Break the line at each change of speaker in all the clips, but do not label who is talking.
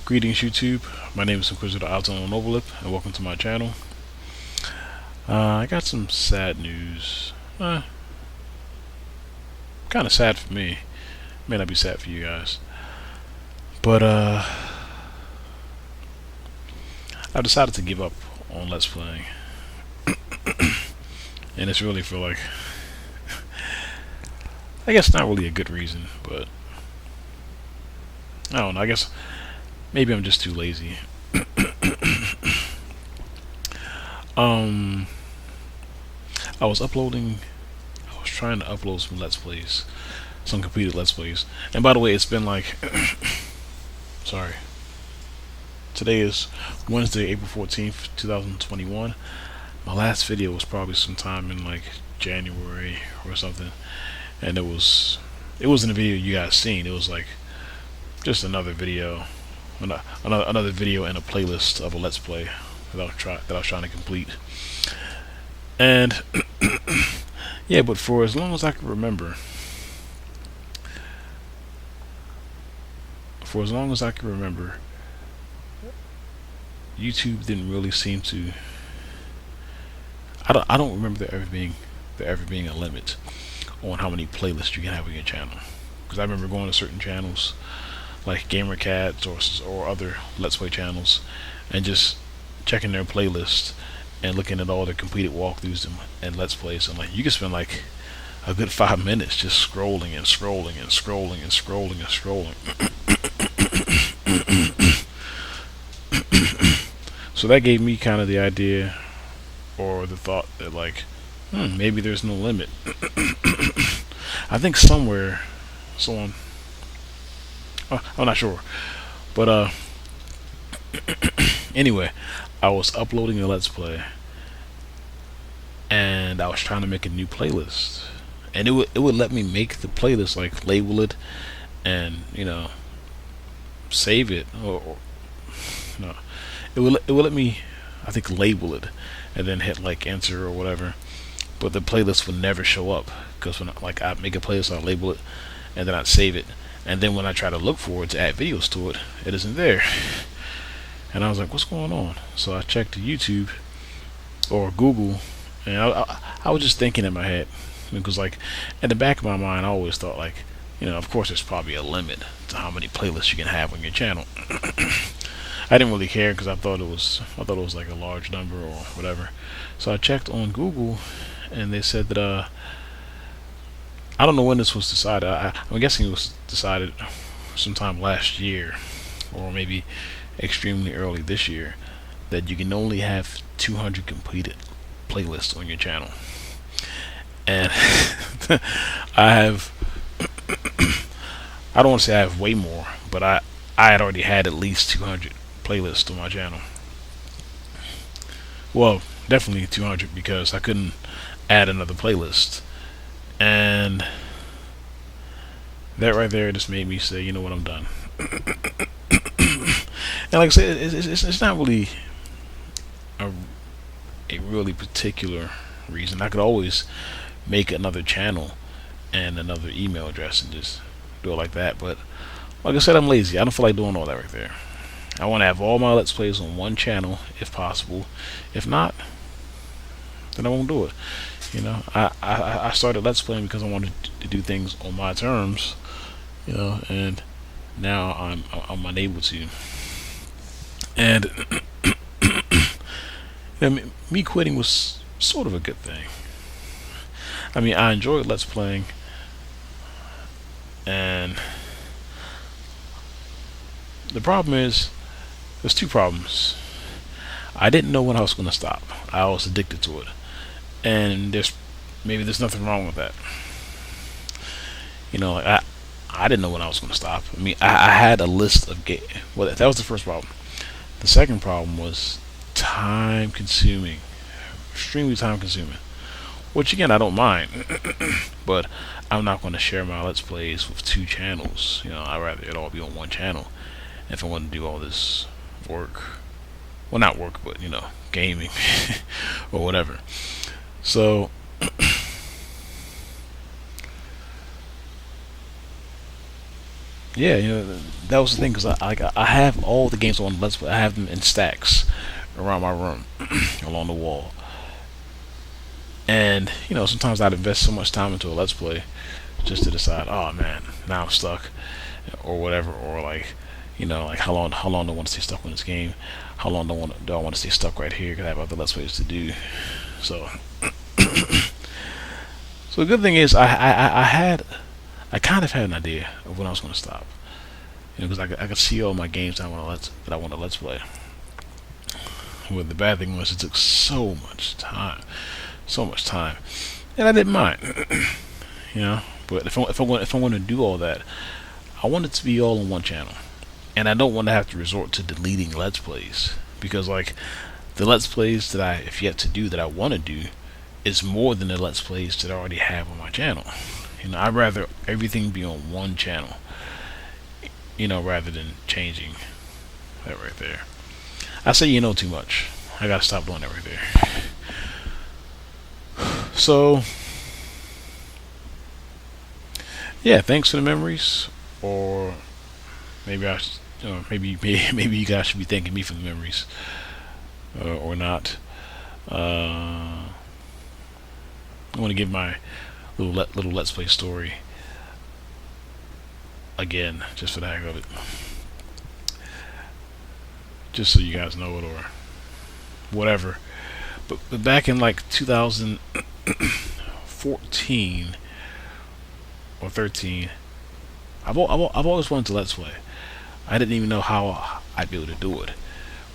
Greetings YouTube, my name is Inquisitor Alton Novolip and welcome to my channel. I got some sad news. Kind of sad for me. May not be sad for you guys. But I've decided to give up on Let's Playing. And it's really for like, I guess not really a good reason, but I don't know, I guess maybe I'm just too lazy. I was trying to upload some Let's Plays, some completed Let's Plays. And by the way, it's been like, sorry. Today is Wednesday, April 14th, 2021. My last video was probably sometime in like January or something. And it wasn't a video you guys seen. It was like just another video, another video in a playlist of a Let's Play that I was trying to complete. And yeah, but for as long as I can remember, YouTube didn't really seem to. I don't remember there ever being a limit on how many playlists you can have on your channel. Because I remember going to certain channels like GamerCats or other Let's Play channels and just checking their playlist and looking at all the completed walkthroughs and Let's Plays, and like you can spend like a good 5 minutes just scrolling and scrolling and scrolling and scrolling and scrolling. So that gave me kind of the idea or the thought that like, maybe there's no limit. I think somewhere, someone, I'm not sure, but anyway, I was uploading a Let's Play, and I was trying to make a new playlist, and it would let me make the playlist, like label it, and save it, or no, it would let me, I think, label it, and then hit like enter or whatever, but the playlist would never show up because when I make a playlist, I label it, and then I'd save it, and then when I try to look for it to add videos to it, it isn't there. And I was like, what's going on? So I checked YouTube or Google, and I was just thinking in my head, because like in the back of my mind I always thought like, of course there's probably a limit to how many playlists you can have on your channel. I didn't really care because I thought it was like a large number or whatever. So I checked on Google, and they said that I don't know when this was decided. I'm guessing it was decided sometime last year, or maybe extremely early this year, that you can only have 200 completed playlists on your channel. And I have, I don't want to say I have way more, but I had already had at least 200 playlists on my channel. Well, definitely 200, because I couldn't add another playlist. And that right there just made me say, you know what, I'm done. And like I said, it's not really a really particular reason. I could always make another channel and another email address and just do it like that. But like I said, I'm lazy. I don't feel like doing all that right there. I want to have all my Let's Plays on one channel if possible. If not, then I won't do it. I started Let's Playing because I wanted to do things on my terms, and now I'm unable to. And me quitting was sort of a good thing. I mean, I enjoyed Let's Playing, and the problem is, there's two problems. I didn't know when I was going to stop. I was addicted to it, and there's nothing wrong with that. I didn't know when I was going to stop. I mean, I had a list of well, that was the first problem. The second problem was time consuming, extremely time consuming, which again I don't mind, but I'm not going to share my Let's Plays with two channels. I'd rather it all be on one channel if I want to do all this work. Well, not work, but gaming or whatever. So Yeah, that was the thing because I have all the games on Let's Play. I have them in stacks around my room, along the wall. And sometimes I'd invest so much time into a Let's Play just to decide, oh man, now I'm stuck, or whatever, or like, like how long do I want to stay stuck in this game? How long do I want to stay stuck right here? Because I have other Let's Plays to do. So, so the good thing is I kind of had an idea of when I was going to stop. Because I could see all my games that I want to Let's Play. Well, the bad thing was it took so much time, and I didn't mind. But if I'm going to do all that, I want it to be all on one channel, and I don't want to have to resort to deleting Let's Plays because like the Let's Plays that I have yet to do that I want to do is more than the Let's Plays that I already have on my channel. I'd rather everything be on one channel, rather than changing that right there. I say too much. I gotta stop doing that right there. So, yeah, thanks for the memories, or maybe maybe you guys should be thanking me for the memories, or not. I want to give my little Let's Play story again, just for the heck of it, just so you guys know it or whatever. But back in like 2014 or 13, I've always wanted to Let's Play. I didn't even know how I'd be able to do it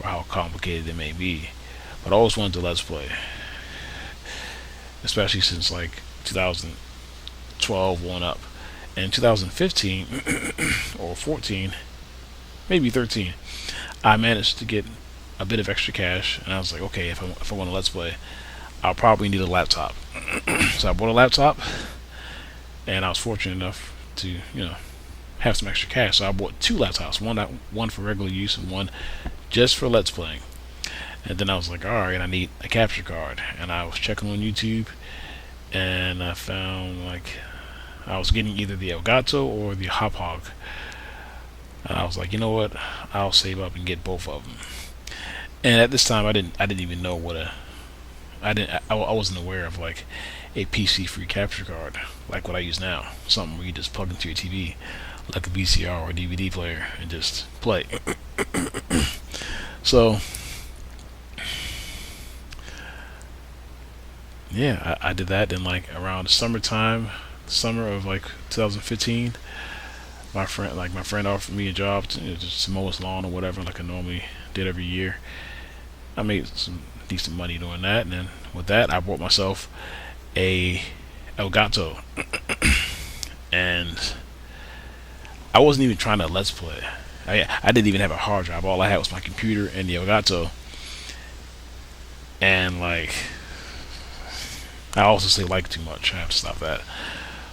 or how complicated it may be, but I always wanted to Let's Play, especially since like 2012 one up. And in 2015 or 14, maybe 13, I managed to get a bit of extra cash, and I was like, okay, if I want to Let's Play, I'll probably need a laptop. So I bought a laptop, and I was fortunate enough to have some extra cash. So I bought two laptops, one for regular use and one just for Let's Playing. And then I was like, all right, I need a capture card, and I was checking on YouTube, and I found like I was getting either the Elgato or the Hauppauge. And I was like, you know what? I'll save up and get both of them. And at this time, I didn't even know what I wasn't aware of like a PC free capture card like what I use now. Something where you just plug into your TV like a VCR or a DVD player and just play. So yeah, I did that. Then like around summer of like 2015, my friend offered me a job to just mow his lawn or whatever, like I normally did every year. I made some decent money doing that, and then with that, I bought myself a Elgato, and I wasn't even trying to Let's Play. I didn't even have a hard drive. All I had was my computer and the Elgato, and like I also say like too much. I have to stop that.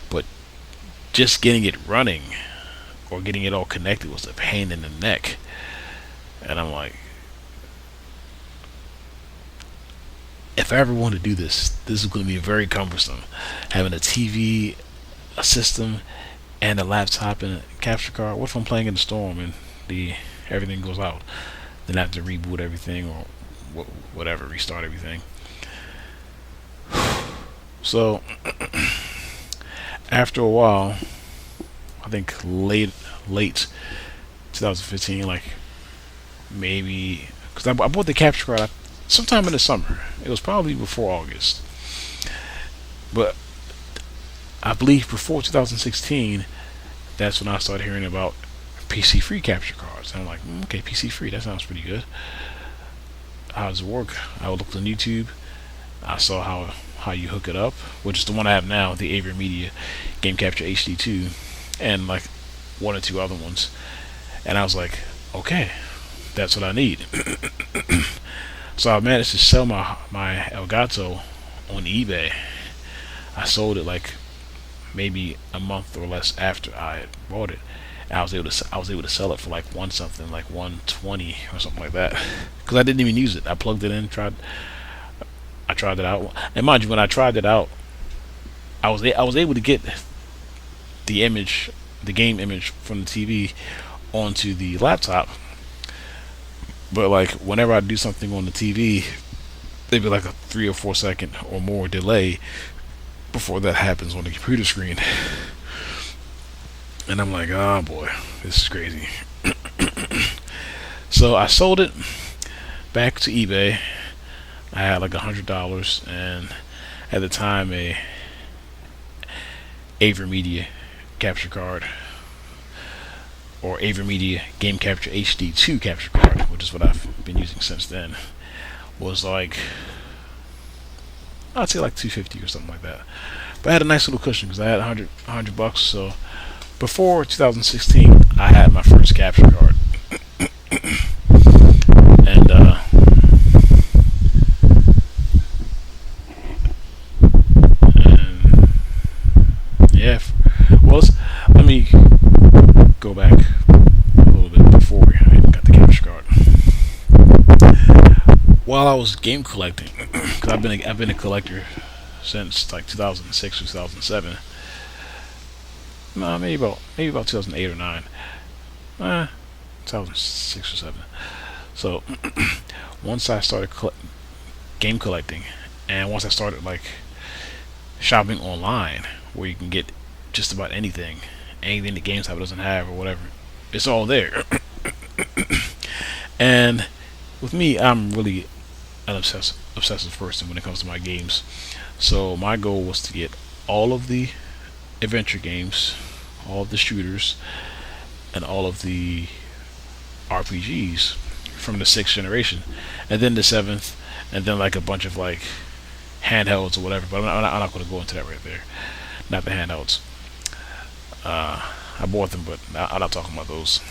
But just getting it running or getting it all connected was a pain in the neck, and I'm like, if I ever want to do this is going to be very cumbersome. Having a TV, a system, and a laptop and a capture card. What if I'm playing in the storm and everything goes out? Then I have to reboot everything or whatever, restart everything. So after a while, I think late 2015, like maybe because I bought the capture card sometime in the summer. It was probably before August, but I believe before 2016, that's when I started hearing about PC free capture cards. And I'm like, okay, PC free, that sounds pretty good. How does it work? I looked on YouTube. I saw how you hook it up, which is the one I have now, the AverMedia Game Capture HD2, and like one or two other ones. And I was like, okay, that's what I need. So I managed to sell my Elgato on eBay. I sold it like maybe a month or less after I had bought it. And I was able to sell it for like like 120 or something like that, because I didn't even use it. I plugged it in, I tried it out, and mind you, when I tried it out, I was able to get the image the game image from the TV onto the laptop. But like whenever I do something on the TV, there'd be like a 3 or 4 second or more delay before that happens on the computer screen. And I'm like, oh boy, this is crazy. So I sold it back to eBay. I had like $100, and at the time a AverMedia capture card, or AverMedia Game Capture HD2 capture card, which is what I've been using since then, was like, I'd say like 250 or something like that. But I had a nice little cushion because I had 100 bucks. So before 2016, I had my first capture card, and yeah. Well, let me go back a little bit before I even got the capture card. While I was game collecting, because I've been a collector since like 2006 or 2007. No, maybe about 2008 or 9. 2006 or 7. So once I started game collecting, and once I started like shopping online, where you can get just about anything that GameStop doesn't have or whatever, it's all there. And with me, I'm really an obsessive person when it comes to my games. So my goal was to get all of the adventure games, all of the shooters, and all of the RPGs from the 6th generation, and then the 7th, and then like a bunch of like handhelds or whatever. But I'm not going to go into that right there. Not the handhelds. I bought them, but I'm not talking about those.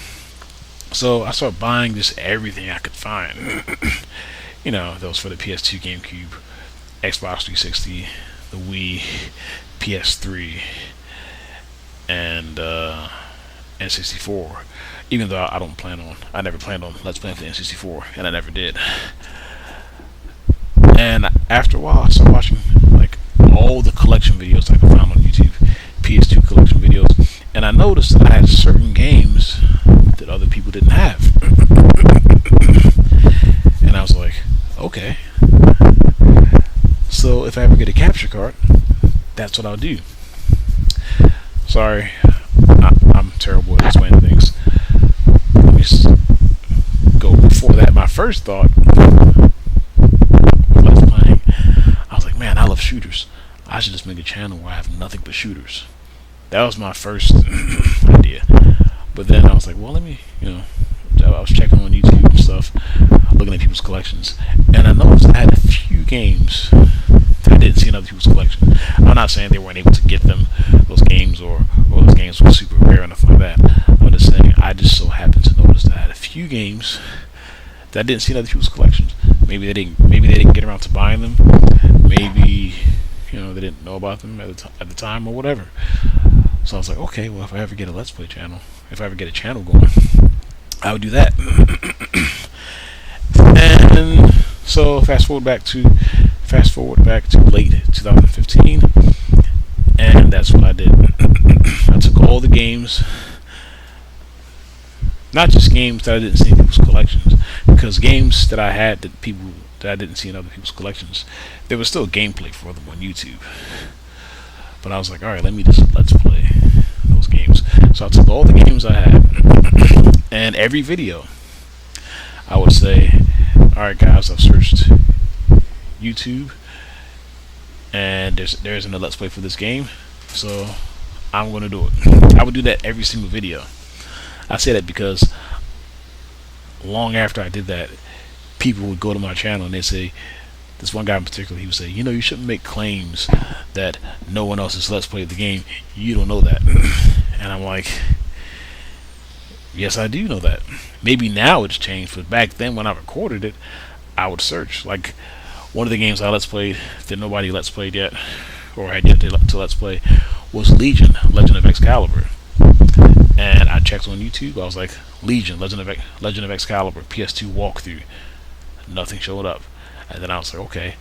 So I started buying just everything I could find. You know, those for the PS2, GameCube, Xbox 360, the Wii, PS3, and N64. Even though I never planned on Let's Play for the N64, and I never did. And after a while, I started watching like all the collection videos I could find on YouTube, PS2 collection videos, and I noticed that I had certain games that other people didn't have. And I was like, okay, so if I ever get a capture card, that's what I'll do. Sorry, I'm terrible at explaining things. Let me go before that. My first thought when I was playing, I was like, man, I love shooters. I should just make a channel where I have nothing but shooters. That was my first idea. But then I was like, well, let me, I was checking on YouTube and stuff, looking at people's collections, and I noticed I had a few games that I didn't see in other people's collection. I'm not saying they weren't able to get them, those games, or those games were super rare or nothing like that. I'm just saying I just so happened to notice that I had a few games that I didn't see in other people's collections. Maybe they didn't get around to buying them. Maybe they didn't know about them at the time or whatever. So I was like, okay, well, if I ever get a Let's Play channel, if I ever get a channel going, I would do that. And so fast forward back to late 2015, and that's what I did. I took all the games, not just games that I didn't see in people's collections, because games that I had that I didn't see in other people's collections, there was still gameplay for them on YouTube. But I was like, alright, let me just Let's Play those games. So I took all the games I had, and every video I would say, alright guys, I've searched YouTube, and there isn't a Let's Play for this game, so I'm going to do it. I would do that every single video. I say that because long after I did that, people would go to my channel and they'd say, this one guy in particular, he would say, you shouldn't make claims that no one else has Let's Played the game. You don't know that. And I'm like, yes, I do know that. Maybe now it's changed, but back then when I recorded it, I would search. Like, one of the games I Let's Played that nobody Let's Played yet, or had yet to Let's Play, was Legion, Legend of Excalibur. And I checked on YouTube. I was like, Legion, Legend of Excalibur, PS2 walkthrough. Nothing showed up. And then I was like, okay,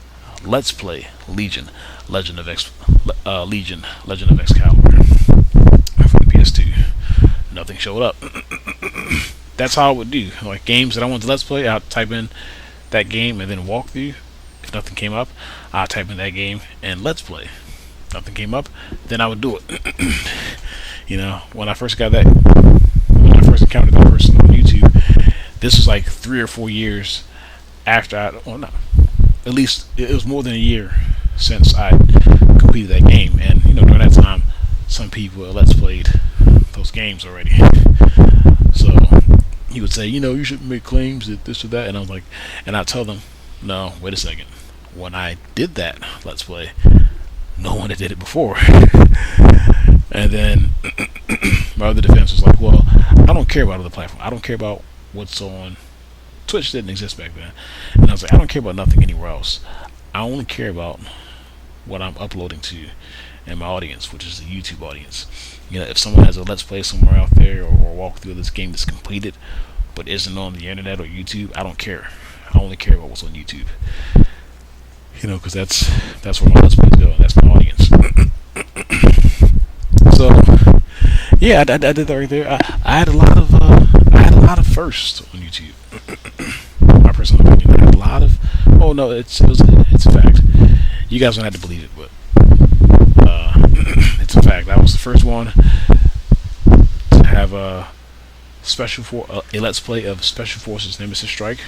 Let's Play Legion, Legend of Excalibur from the PS2. nothing showed up. That's how I would do. Like games that I want to let's play, I'll type in that game and then walkthrough. If nothing came up, I'll type in that game and let's play. Nothing came up, then I would do it. When I first encountered that person on YouTube, this was like 3 or 4 years after no, at least it was more than a year since I completed that game, and during that time, some people let's played those games already. So he would say, you shouldn't make claims that this or that, and I was like, and I tell them, no, wait a second. When I did that let's play, no one had did it before. And then my other defense was like, well, I don't care about other platforms. I don't care about what's on Twitch. Didn't exist back then. And I was like, I don't care about nothing anywhere else. I only care about what I'm uploading to and my audience, which is the YouTube audience. If someone has a let's play somewhere out there or walkthrough of this game that's completed but isn't on the internet or YouTube, I don't care. I only care about what's on YouTube. Because that's where my let's plays go. That's my audience. So yeah, I did that right there. I had a lot of firsts on YouTube. My personal opinion, I had a lot of. Oh no, it's a fact. You guys don't have to believe it, but it's a fact. I was the first one to have a let's play of Special Forces Nemesis Strike.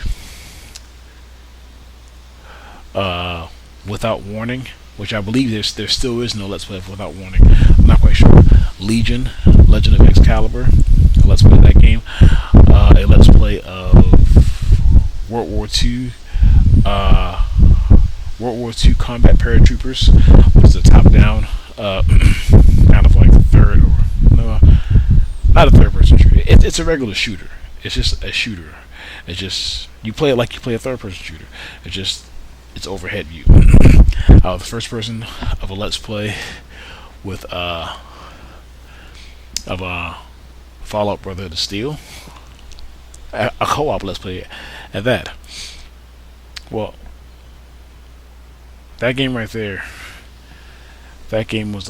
Without Warning, which I believe there still is no let's play of Without Warning. I'm not quite sure. Legion, Legend of Excalibur, a let's play of that game. A let's play of World War II, Combat Paratroopers, which is a top-down, kind of like third or no, not a third-person shooter. It's a regular shooter. It's just a shooter. It's just you play it like you play a third-person shooter. It's overhead view. The first person of a let's play with Fallout Brotherhood of Steel, a co-op let's play at that. Well, that game right there, that game was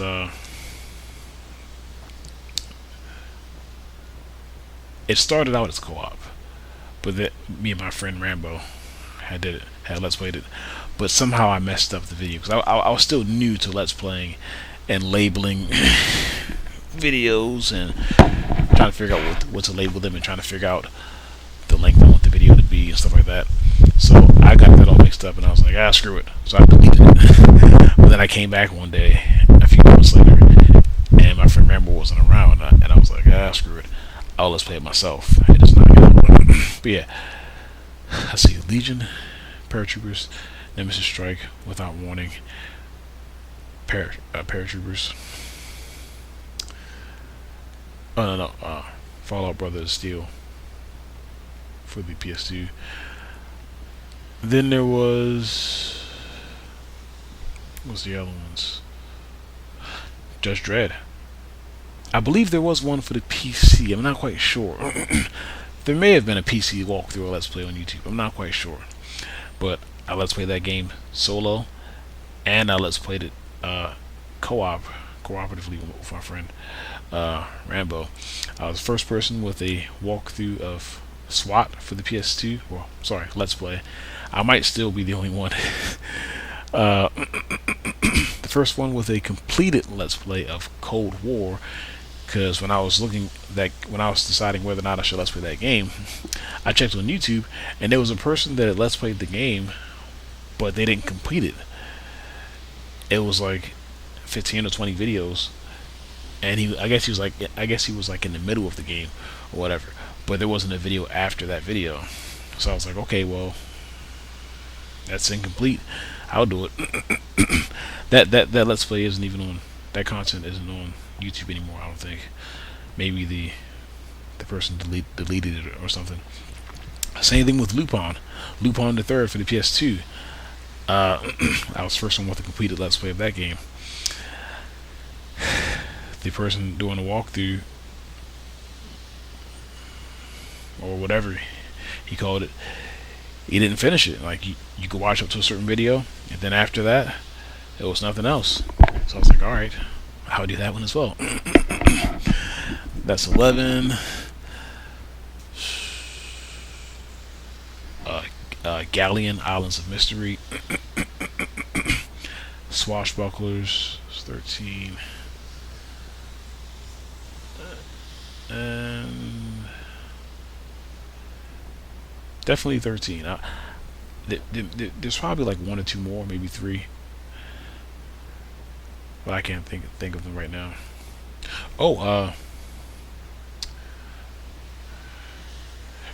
it started out as co-op, but me and my friend Rambo had let's played it, but somehow I messed up the video because I was still new to let's playing and labeling videos and trying to figure out what to label them and trying to figure out the length I want the video to be and stuff like that. So I got that all mixed up and I was like, screw it. So I deleted it. But then I came back one day, a few months later, and my friend Rambo wasn't around, and I was like, screw it. I'll let's play it myself. It is not good. But yeah, let's see, Legion, Paratroopers, Nemesis Strike, Without Warning, Paratroopers. Oh no, Fallout Brotherhood of Steel for the PS2. Then there was what's the other ones? Judge Dredd. I believe there was one for the PC. I'm not quite sure. There may have been a PC walkthrough or let's play on YouTube. I'm not quite sure. But I let's play that game solo, and I let's played it cooperatively with my friend Rambo. I was the first person with a walkthrough of SWAT for the PS2. Well, sorry, let's play. I might still be the only one. The first one with a completed let's play of Cold War. Because when I was deciding whether or not I should let's play that game, I checked on YouTube, and there was a person that had let's played the game, but they didn't complete it. It was like 15 or 20 videos, and I guess he was like in the middle of the game or whatever. But there wasn't a video after that video, so I was like, okay, well, that's incomplete. I'll do it. that let's play isn't even on. That content isn't on YouTube anymore, I don't think. Maybe the person deleted it or something. Same thing with Lupin the Third for the PS2. I was first one with a completed let's play of that game. The person doing the walkthrough or whatever he called it, he didn't finish it. Like you could watch up to a certain video, and then after that, it was nothing else. So I was like, all right, I'll do that one as well. That's 11. Galleon, Islands of Mystery. Swashbucklers is 13. And definitely 13. There's probably like one or two more, maybe three, but I can't think of them right now. Oh,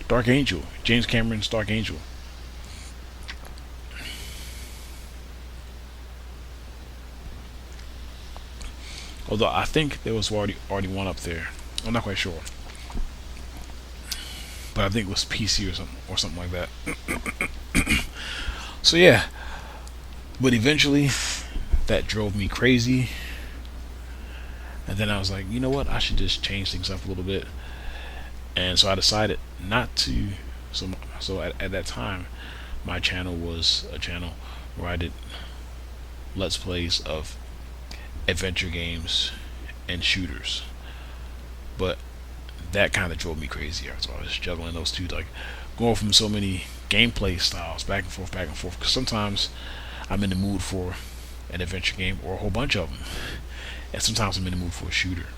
Dark Angel, James Cameron's Dark Angel. Although I think there was already one up there. I'm not quite sure, but I think it was PC or something like that. So yeah, but eventually that drove me crazy, and then I was like, you know what? I should just change things up a little bit, and so I decided not to. So at that time, my channel was a channel where I did let's plays of adventure games and shooters, but that kind of drove me crazy. So I was juggling those two, like going from so many gameplay styles back and forth, back and forth. Because sometimes I'm in the mood for an adventure game or a whole bunch of them, and sometimes I'm in the mood for a shooter.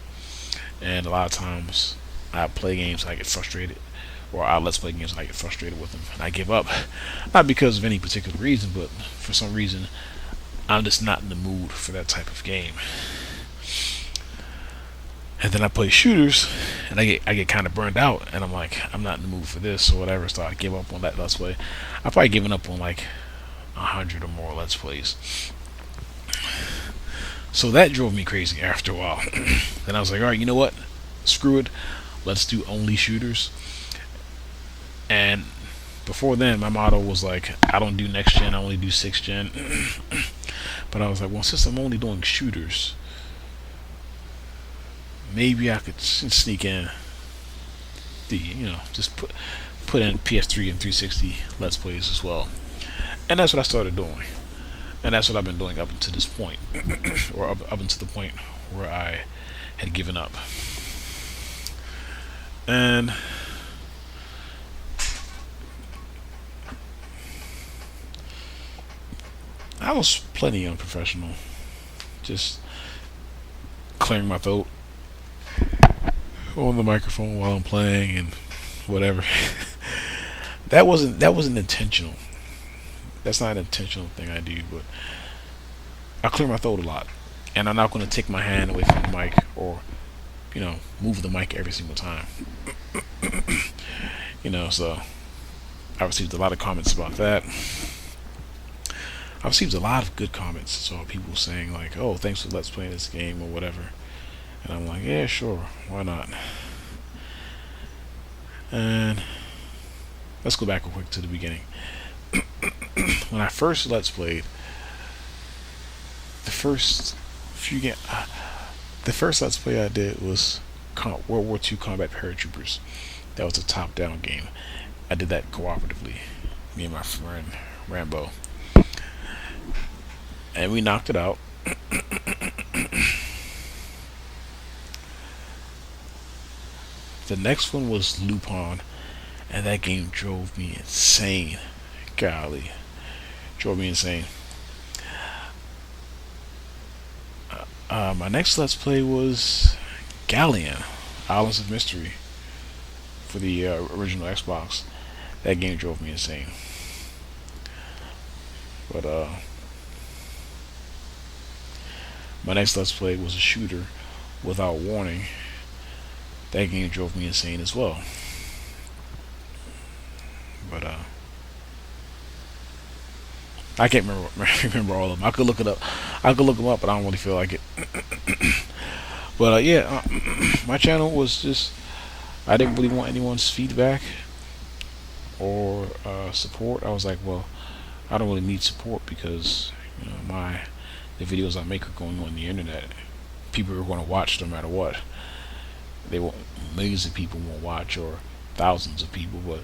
And a lot of times I play games and I get frustrated, or I let's play games and I get frustrated with them and I give up, not because of any particular reason, but for some reason I'm just not in the mood for that type of game. And then I play shooters, and I get kind of burned out, and I'm like, I'm not in the mood for this or whatever. So I give up on that let's play. I've probably given up on like 100 or more let's plays. So that drove me crazy after a while. Then I was like, all right, you know what? Screw it. Let's do only shooters. And before then, my motto was like, I don't do next gen. I only do 6th gen. But I was like, well, since I'm only doing shooters, maybe I could sneak in just put in PS3 and 360 Let's Plays as well. And that's what I started doing. And that's what I've been doing up until this point, or up until the point where I had given up. And I was plenty unprofessional, just clearing my throat on the microphone while I'm playing and whatever. that wasn't intentional. That's not an intentional thing I do, but I clear my throat a lot, and I'm not going to take my hand away from the mic or move the mic every single time. So I received a lot of comments about that. I received a lot of good comments. So people saying like, "Oh, thanks for let's play this game" or whatever. And I'm like, yeah, sure, why not? And let's go back real quick to the beginning. When I first let's played, the first let's play I did was World War II Combat Paratroopers. That was a top-down game. I did that cooperatively, me and my friend Rambo, and we knocked it out. The next one was Lupin, and that game drove me insane. Golly, drove me insane. My next let's play was Galleon, Islands of Mystery, for the original Xbox. That game drove me insane. But my next let's play was a shooter, Without Warning. That game drove me insane as well. But I can't remember all of them. I could look it up. I could look them up, but I don't really feel like it. But my channel was just, I didn't really want anyone's feedback or support. I was like, well, I don't really need support because the videos I make are going on the internet. People are going to watch no matter what. Millions of people won't watch, or thousands of people, but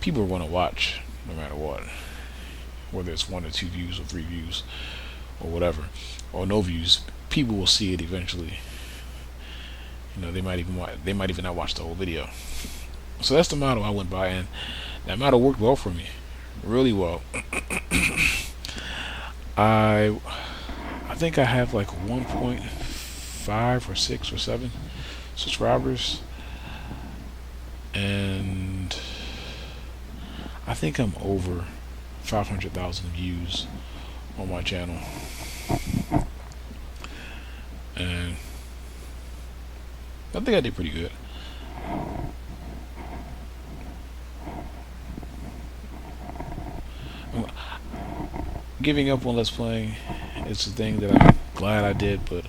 people are going to watch no matter what, whether it's 1 or 2 views or 3 views or whatever, or no views. People will see it eventually, they might even not watch the whole video. So that's the model I went by, and that model worked well for me, really well. I I think I have like 1.5 or 6 or 7 subscribers, and I think I'm over 500,000 views on my channel, and I think I did pretty good. Giving up on Let's Playing is a thing that I'm glad I did, but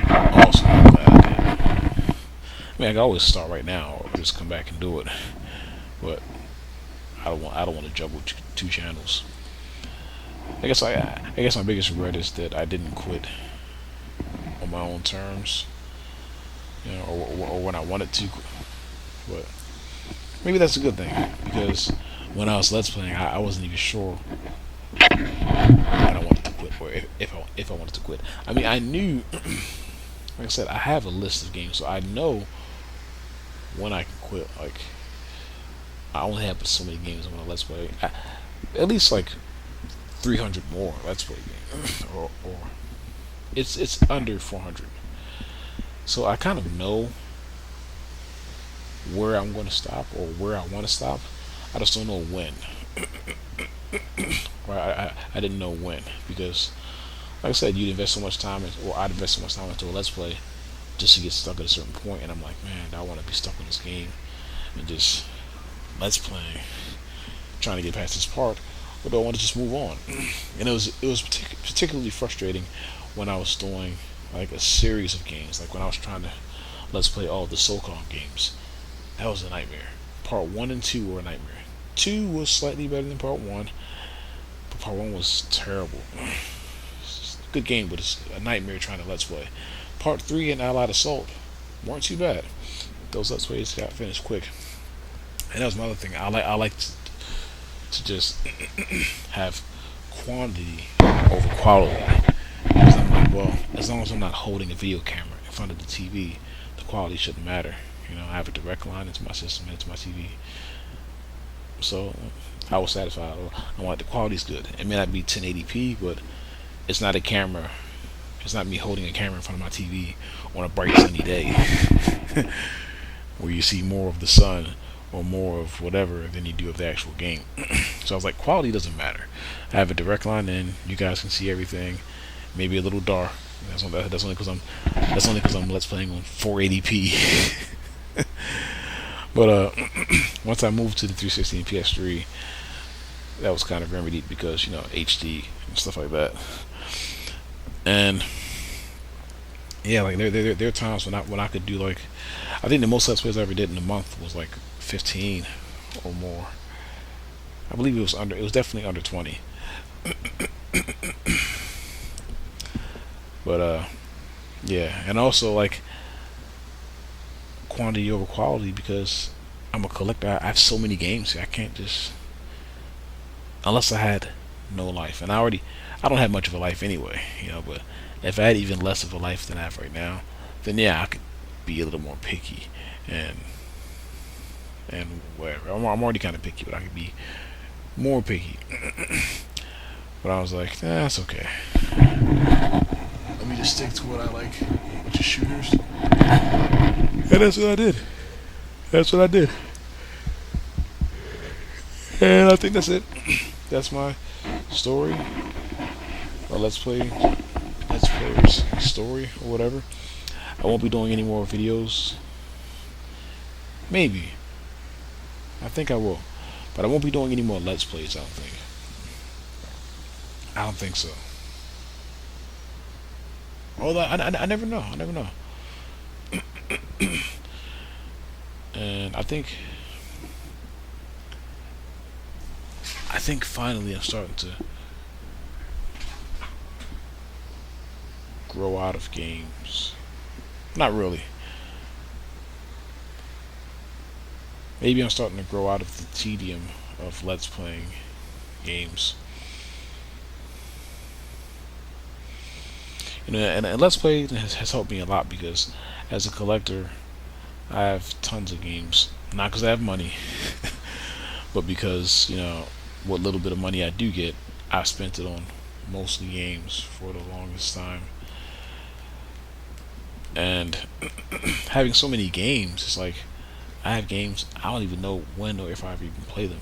also I'm glad I did. I mean, I can always start right now or just come back and do it, but I don't want to juggle two channels. I guess my biggest regret is that I didn't quit on my own terms, or when I wanted to. But maybe that's a good thing, because when I was Let's Playing, I wasn't even sure when I wanted to quit, or if I wanted to quit. I mean, I knew, like I said, I have a list of games, so I know when I can quit. Like, I only have so many games on my Let's Play. At least like 300 more Let's Play games, or it's under 400. So I kind of know where I'm going to stop or where I want to stop. I just don't know when. Or I didn't know when, because like I said, you'd invest so much time, or I'd invest so much time into a Let's Play just to get stuck at a certain point, and I'm like, man, I want to be stuck in this game and just Let's Playing, trying to get past this part, or do I want to just move on? And it was particularly frustrating when I was doing like a series of games, like when I was trying to Let's Play all the SOCOM games. That was a nightmare. Part 1 and 2 were a nightmare. 2 was slightly better than Part 1, but Part 1 was terrible. It's a good game, but it's a nightmare trying to Let's Play. Part 3 and Allied Assault weren't too bad. Those Let's Plays got finished quick. And that was my other thing. I like to just have quantity over quality. Because I'm like, well, as long as I'm not holding a video camera in front of the TV, the quality shouldn't matter. I have a direct line into my system and into my TV. So I was satisfied. I'm like, the quality's good. It may not be 1080p, but it's not a camera. It's not me holding a camera in front of my TV on a bright sunny day where you see more of the sun or more of whatever than you do of the actual game. So I was like, quality doesn't matter. I have a direct line in. You guys can see everything. Maybe a little dark. That's only because I'm Let's Playing on 480p. But once I moved to the 360 and PS3, that was kind of remedied because HD and stuff like that. And yeah, like there are times when I could do, like, I think the most Let's Plays I ever did in a month was like 15 or more. I believe it was definitely under 20. But yeah, and also like quantity over quality, because I'm a collector. I have so many games. I can't just, unless I had no life, and I don't have much of a life anyway, but if I had even less of a life than I have right now, then yeah, I could be a little more picky and whatever. I'm already kind of picky, but I could be more picky. But I was like, that's okay. Let me just stick to what I like, which is shooters. And that's what I did. And I think that's it. That's my story. Or Let's Player's story, or whatever. I won't be doing any more videos. Maybe. I think I will. But I won't be doing any more Let's Plays, I don't think so. Although, I never know. And I think finally I'm starting to grow out of games. Not really. Maybe I'm starting to grow out of the tedium of Let's Playing games. And Let's Play has helped me a lot because as a collector, I have tons of games. Not because I have money, but because what little bit of money I do get, I spent it on mostly games for the longest time. And having so many games, it's like I have games I don't even know when or if I ever even play them.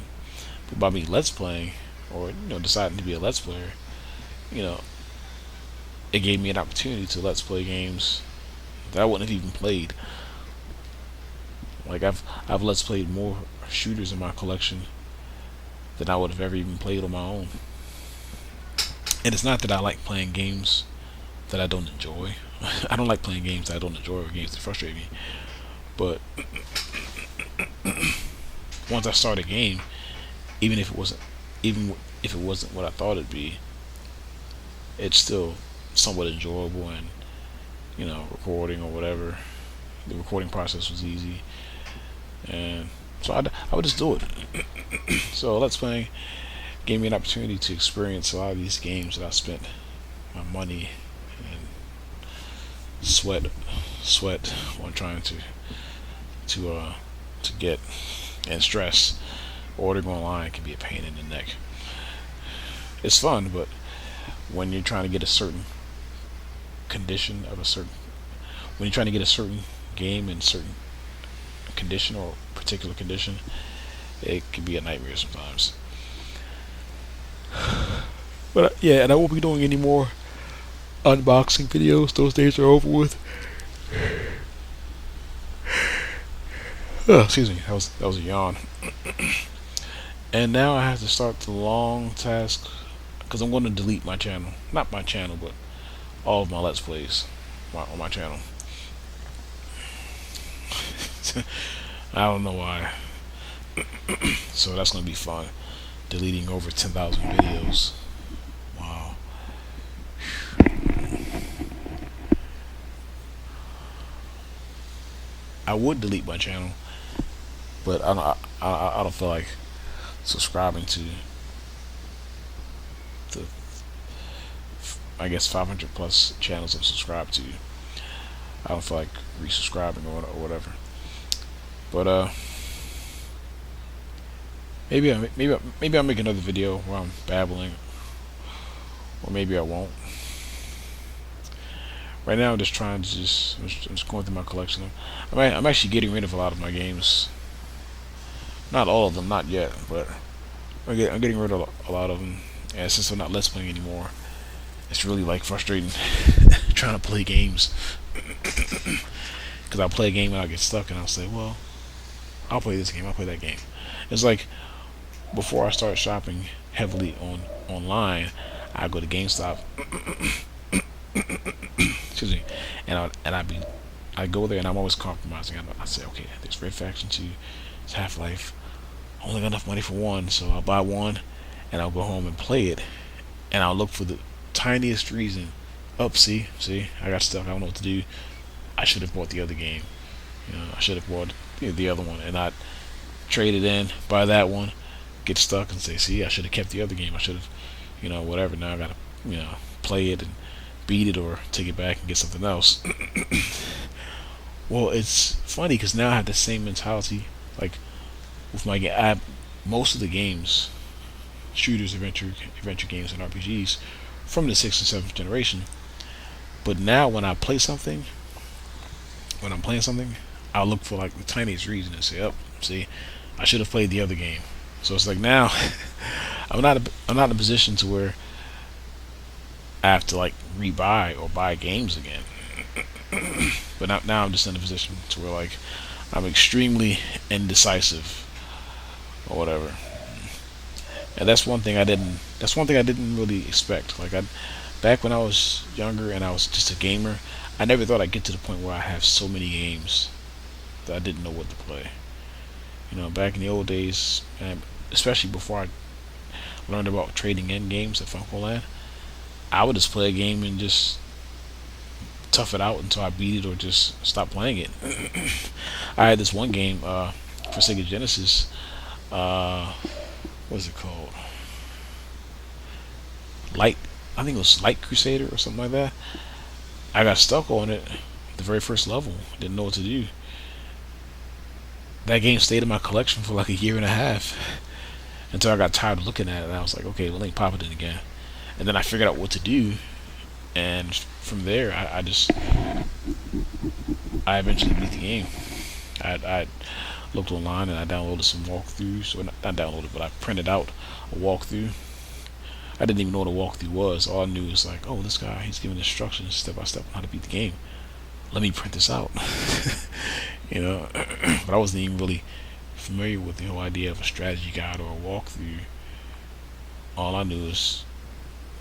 But by me let's playing or deciding to be a let's player, you know, it gave me an opportunity to let's play games that I wouldn't have even played. Like I've let's played more shooters in my collection than I would have ever even played on my own. And it's not that I like playing games that I don't enjoy. I don't like playing games that I don't enjoy or games that frustrate me. But once I start a game, even if it wasn't what I thought it'd be, it's still somewhat enjoyable. And recording or whatever, the recording process was easy, and so I would just do it. So let's play gave me an opportunity to experience a lot of these games that I spent my money and sweat on trying to get, and stress. Ordering online can be a pain in the neck. It's fun, but when you're trying to get a certain condition of a certain when you're trying to get a certain game in certain condition or particular condition, it can be a nightmare sometimes. But yeah, and I won't be doing any more unboxing videos. Those days are over with. Oh, excuse me, that was a yawn. And now I have to start the long task because I'm going to delete my channel. Not my channel, but all of my Let's Plays on my channel. I don't know why. So that's going to be fun. Deleting over 10,000 videos. Wow. I would delete my channel, but I don't feel like subscribing to the, I guess, 500 plus channels I'm subscribed to. I don't feel like resubscribing or whatever. But maybe I'll make another video where I'm babbling, or maybe I won't. Right now I'm just trying to I'm just going through my collection. I'm actually getting rid of a lot of my games. Not all of them, not yet, but I'm getting rid of a lot of them. And since I'm not Let's Playing anymore, it's really like frustrating trying to play games. Because I'll play a game and I'll get stuck and I'll say, well, I'll play this game, I'll play that game. It's like before I start shopping heavily online, I go to GameStop. Excuse me, and I go there and I'm always compromising. I say, okay, there's Red Faction 2, it's Half-Life. I only got enough money for one, so I'll buy one and I'll go home and play it, and I'll look for the tiniest reason. See, I got stuck, I don't know what to do. I should have bought the other game. I should have bought the other one, and not trade it in, buy that one, get stuck, and say, see, I should have kept the other game. I should have, whatever. Now I gotta, play it and beat it or take it back and get something else. Well, it's funny because now I have the same mentality. Like with my game, most of the games, shooters, adventure games, and RPGs from the 6th and 7th generation. But now when I'm playing something, I'll look for like the tiniest reason and say, "Oh, see, I should have played the other game." So it's like now I'm not in a position to where I have to like rebuy or buy games again. But now I'm just in a position to where like I'm extremely indecisive or whatever. And that's one thing I didn't really expect. Like back when I was younger and I was just a gamer, I never thought I'd get to the point where I have so many games that I didn't know what to play. Back in the old days, and especially before I learned about trading in games at FuncoLand, I would just play a game and just tough it out until I beat it or just stop playing it. I had this one game for Sega Genesis. What's it called? I think it was Light Crusader or something like that. I got stuck on it the very first level. Didn't know what to do. That game stayed in my collection for like a year and a half until I got tired of looking at it. And I was like, okay, well, let me pop it in again. And then I figured out what to do, and from there, I eventually beat the game. I looked online and I downloaded some walkthroughs, or not downloaded, but I printed out a walkthrough. I didn't even know what a walkthrough was. All I knew was like, oh, this guy, he's giving instructions step by step on how to beat the game. Let me print this out. But I wasn't even really familiar with the whole idea of a strategy guide or a walkthrough. All I knew is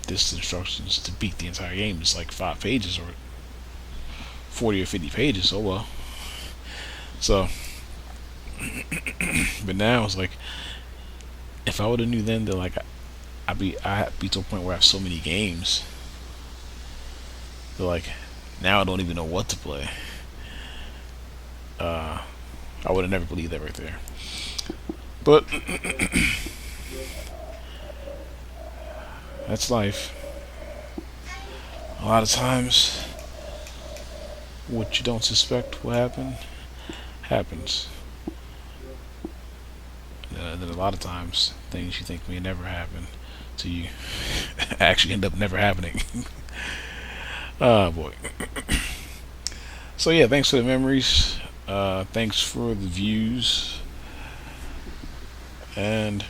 this instructions to beat the entire game. It's like 5 pages or 40 or 50 pages. Oh well. So, but now it's like, if I would have knew then that like I'd be to a point where I have so many games that like now I don't even know what to play. I would have never believed that right there. But that's life. A lot of times, what you don't suspect will happen happens. And then a lot of times, things you think may never happen to you actually end up never happening. Oh boy. So yeah, thanks for the memories. Thanks for the views, and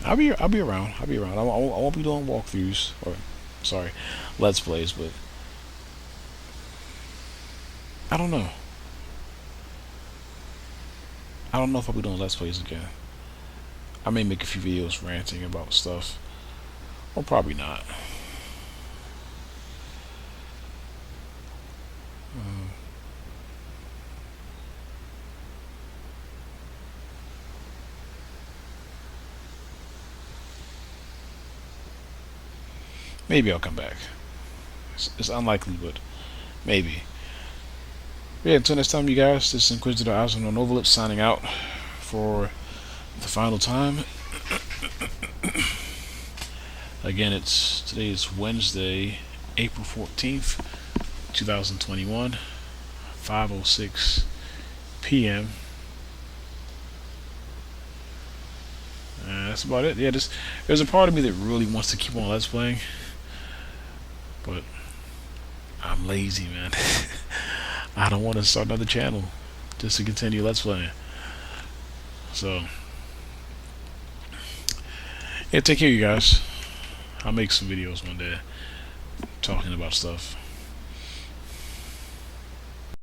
I'll be around. I'll be around. I won't be doing walkthroughs or sorry, let's plays, but I don't know. I don't know if I'll be doing let's plays again. I may make a few videos ranting about stuff, or probably not. Um, Maybe I'll come back. It's unlikely, but maybe. Yeah, until next time, you guys, this is Inquisitor Osmond on Overlip signing out for the final time. Again, today is Wednesday, April 14th, 2021, 5:06 p.m. That's about it. Yeah, there's a part of me that really wants to keep on Let's Playing, but I'm lazy, man. I don't want to start another channel just to continue Let's Playing. So, yeah, take care, you guys. I'll make some videos one day talking about stuff.